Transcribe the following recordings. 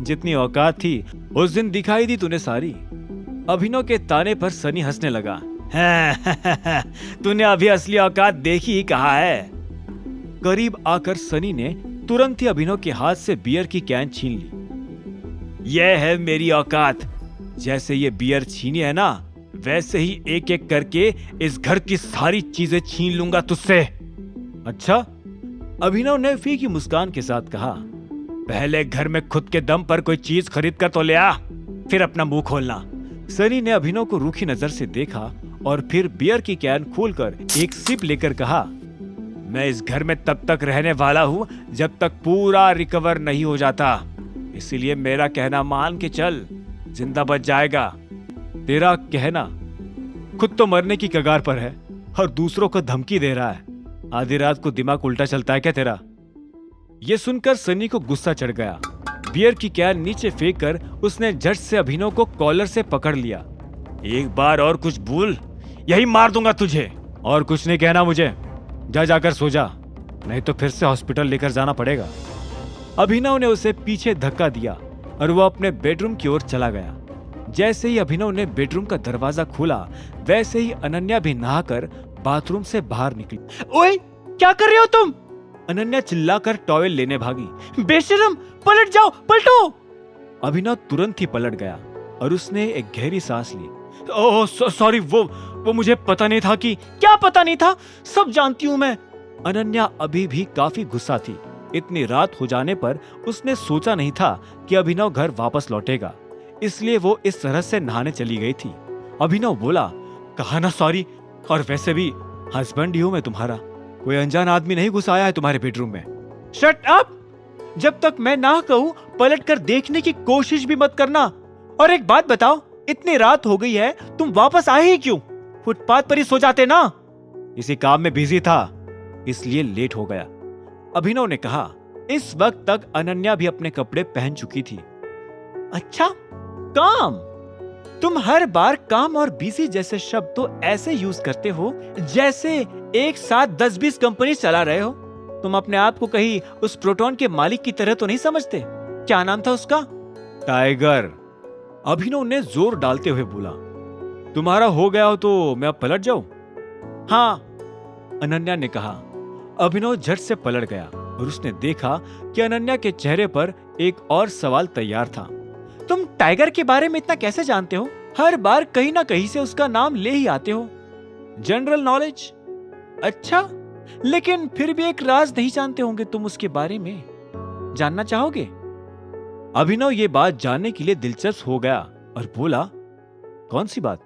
जितनी औकात थी उस दिन दिखाई दी तूने सारी। अभिनव के ताने पर सनी हंसने लगा। तूने अभी असली औकात देखी ही कहा है। करीब आकर सनी ने तुरंत ही अभिनव के हाथ से बियर की कैन छीन ली। यह है मेरी औकात। जैसे ये बियर छीनी है ना, वैसे ही एक एक करके इस घर की सारी चीजें छीन लूंगा तुझसे। अच्छा? अभिनव ने फीकी मुस्कान के साथ कहा। पहले घर में खुद के दम पर कोई चीज खरीद कर तो ले आ, फिर अपना मुंह खोलना। सनी ने अभिनव को रूखी नजर से देखा और फिर बियर की कैन खोलकर एक सिप लेकर कहा, मैं इस घर में तब तक रहने वाला हूं जब तक पूरा रिकवर नहीं हो जाता। इसीलिए मेरा कहना मान के चल, जिंदा बच जाएगा। तेरा कहना? खुद तो मरने की कगार पर है और दूसरों को धमकी दे रहा है। आधी रात को दिमाग उल्टा चलता है क्या तेरा? ये सुनकर सनी को गुस्सा चढ़ गया। बियर की कैन नीचे फेंक कर उसने झट से अभिनव को कॉलर से पकड़ लिया। एक बार और कुछ भूल, यही मार दूंगा तुझे। और कुछ नहीं कहना मुझे, जा जाकर सो जा, नहीं तो फिर से हॉस्पिटल लेकर जाना पड़ेगा। अभिनव ने उसे पीछे धक्का दिया और वो अपने बेडरूम की ओर चला गया। जैसे ही अभिनव ने बेडरूम का दरवाजा खोला, वैसे ही अनन्या भी नहाकर बाथरूम से बाहर निकली। ओए, क्या कर रहे हो तुम? अनन्या चिल्लाकर टॉवेल लेने भागी। बेशरम, पलट जाओ, पलटो। अभिनव तुरंत ही पलट गया और उसने एक गहरी सांस ली। ओह सॉरी, वो मुझे पता नहीं था कि। क्या पता नहीं था? सब जानती हूं मैं। अनन्या अभी भी काफी गुस्सा थी। इतनी रात हो जाने पर उसने सोचा नहीं था कि अभिनव घर वापस लौटेगा, इसलिए वो इस तरह से नहाने चली गई थी। अभिनव बोला, कहा ना सॉरी, और वैसे भी हस्बैंड ही हूं मैं तुम्हारा, कोई अनजान आदमी नहीं घुस आया है तुम्हारे बेडरूम में। Shut up! जब तक मैं ना कहूं पलट कर देखने की कोशिश भी मत करना। और एक बात बताओ, इतनी रात हो गई है, तुम वापस आए ही क्यों? फुटपाथ पर ही सो जाते ना। इसी काम में बिजी था, इसलिए लेट हो गया। अभिनव ने कहा। इस वक्त तक अनन्या भी अपने कपड़े पहन चुकी थी। अच्छा, काम? तुम हर बार काम और बिजी जैसे शब्द तो ऐसे यूज करते हो जैसे एक साथ 10-20 कंपनी चला रहे हो। तुम अपने आप को कहीं उस प्रोटॉन के मालिक की तरह तो नहीं समझते? क्या नाम था उसका? टाइगर। अभिनव ने जोर डालते हुए बोला। तुम्हारा हो गया हो तो मैं अब पलट जाऊं? हाँ, अनन्या ने कहा। अभिनव झट से पलट गया और उसने देखा कि अनन्या के चेहरे पर एक और सवाल तैयार था। तुम टाइगर के बारे में इतना कैसे जानते हो? हर बार कहीं ना कहीं से उसका नाम ले ही आते हो। General knowledge. अच्छा, लेकिन फिर भी एक राज नहीं जानते होंगे तुम उसके बारे में। जानना चाहोगे? अभिनव ये बात जानने के लिए दिलचस्प हो गया और बोला, कौन सी बात?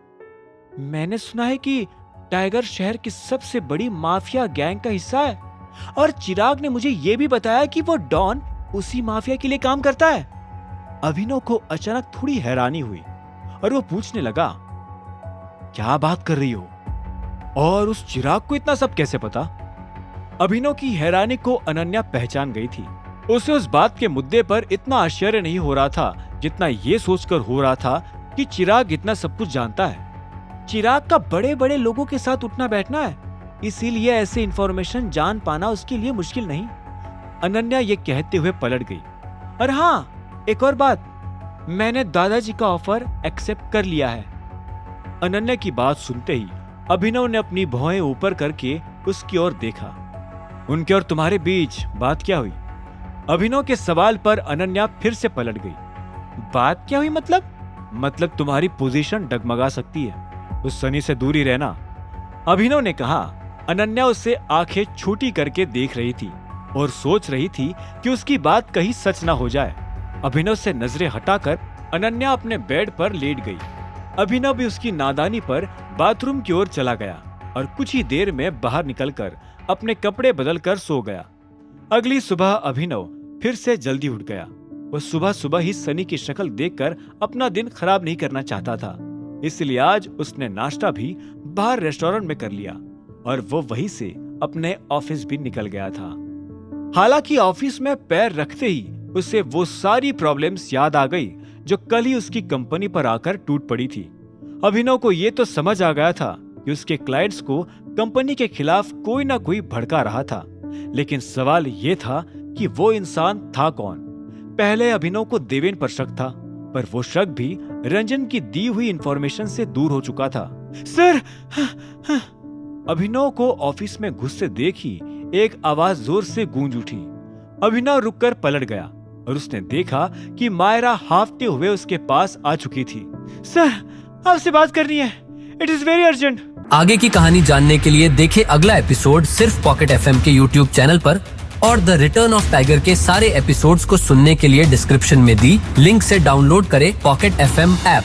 मैंने सुना है कि टाइगर शहर की सबसे बड़ी माफिया गैंग का हिस्सा है और चिराग ने मुझे यह भी बताया कि वो डॉन उसी माफिया के लिए काम करता है। अभिनव को अचानक थोड़ी हैरानी हुई और वो पूछने लगा, क्या बात कर रही हो? और उस चिराग को इतना सब कैसे पता? अभिनव की हैरानी को अनन्या पहचान गई थी। उसे उस बात के मुद्दे पर इतना आश्चर्य नहीं हो रहा था जितना ये सोचकर हो रहा था कि चिराग इतना सब कुछ जानता है। चिराग का बड़े बड़े लोगों के साथ उठना बैठना है, इसीलिए ऐसे इंफॉर्मेशन जान पाना उसके लिए मुश्किल नहीं। अनन्या ये कहते हुए पलट गई। और हाँ, एक और बात, मैंने दादाजी का ऑफर एक्सेप्ट कर लिया है। अनन्या की बात सुनते ही अभिनव ने अपनी भौहें ऊपर करके उसकी ओर देखा। उनके और तुम्हारे बीच बात क्या हुई? अभिनव के सवाल पर अनन्या फिर से पलट गई। बात क्या हुई मतलब तुम्हारी पोजीशन डगमगा सकती है, उस सनी से दूर ही रहना। अभिनव ने कहा। अनन्या उससे आंखें छोटी करके देख रही थी और सोच रही थी कि उसकी बात कहीं सच ना हो जाए। अभिनव से नजरें हटाकर अनन्या अपने बेड पर लेट गई। अभिनव भी उसकी नादानी पर बाथरूम की ओर चला गया और कुछ ही देर में बाहर निकलकर अपने कपड़े बदलकर सो गया। अगली सुबह अभिनव फिर से जल्दी उठ गया। वो सुबह सुबह ही सनी की शक्ल देखकर अपना दिन खराब नहीं करना चाहता था, इसलिए आज उसने नाश्ता भी बाहर रेस्टोरेंट में कर लिया और वो वहीं से अपने ऑफिस भी निकल गया था। हालांकि ऑफिस में पैर रखते ही उसे वो सारी प्रॉब्लम्स याद आ गई जो कल ही उसकी कंपनी पर आकर टूट पड़ी थी। अभिनव को ये तो समझ आ गया था कि उसके क्लाइंट्स को कंपनी के खिलाफ कोई ना कोई भड़का रहा था, लेकिन सवाल ये था कि वो इंसान था कौन? पहले अभिनव को देवेन पर शक था, पर वो शक भी रंजन की दी हुई इंफॉर्मेशन से दूर हो चुका था। सर! अभिनव को ऑफिस में घुसते देखी एक आवाज जोर से गूंज उठी। अभिनव रुककर पलट गया और उसने देखा कि मायरा हाफते हुए उसके पास आ चुकी थी। सर, आपसे बात करनी है। It is very urgent. आगे की कहानी जानने के लिए देखें अगला एपिसोड सिर्फ पॉकेट एफएम के यूट्यूब चैनल पर, और द रिटर्न ऑफ टाइगर के सारे एपिसोड्स को सुनने के लिए डिस्क्रिप्शन में दी लिंक से डाउनलोड करें पॉकेट एफएम ऐप।